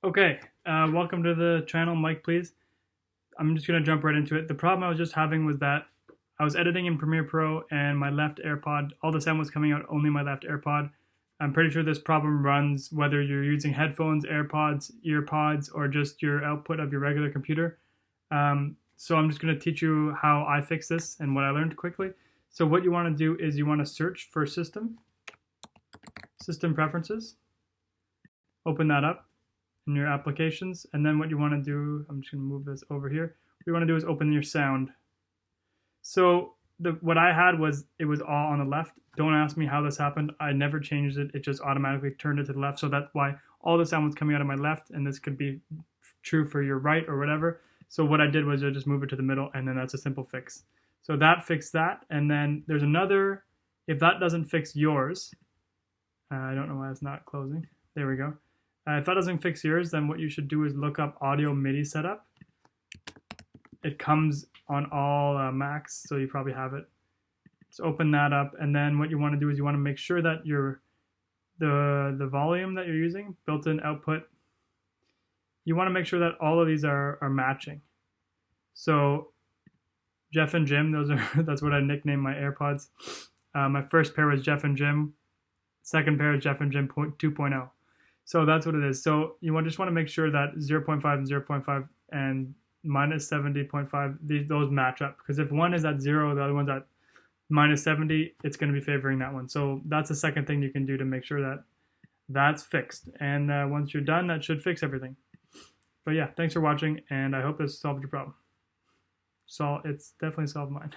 Okay, welcome to the channel, Mike, please. I'm just gonna jump right into it. The problem I was just having was that I was editing in Premiere Pro and my left AirPod, all the sound was coming out only my left AirPod. I'm pretty sure this problem runs whether you're using headphones, AirPods, EarPods, or just your output of your regular computer. So I'm just gonna teach you how I fix this and what I learned quickly. So what you wanna do is you wanna search for system preferences, open that up in your applications, and then what you want to do, I'm just going to move this over here. What you want to do is open your sound. So what I had was it was all on the left. Don't ask me how this happened. I never changed it. It just automatically turned it to the left. So that's why all the sound was coming out of my left, and this could be true for your right or whatever. So what I did was I just move it to the middle, and then that's a simple fix. So that fixed that, and then there's another. If that doesn't fix yours, I don't know why it's not closing. There we go. If that doesn't fix yours, then what you should do is look up audio MIDI setup. It comes on all Macs, so you probably have it. Just open that up, and then what you want to do is you want to make sure that the volume that you're using, built-in output, you want to make sure that all of these are matching. So Jeff and Jim, that's what I nicknamed my AirPods. My first pair was Jeff and Jim. Second pair is Jeff and Jim 2.0. So that's what it is. So you just want to make sure that 0.5 and 0.5 and minus 70.5, those match up. Because if one is at 0, the other one's at minus 70, it's going to be favoring that one. So that's the second thing you can do to make sure that that's fixed. And once you're done, that should fix everything. But yeah, thanks for watching, and I hope this solved your problem. So it's definitely solved mine.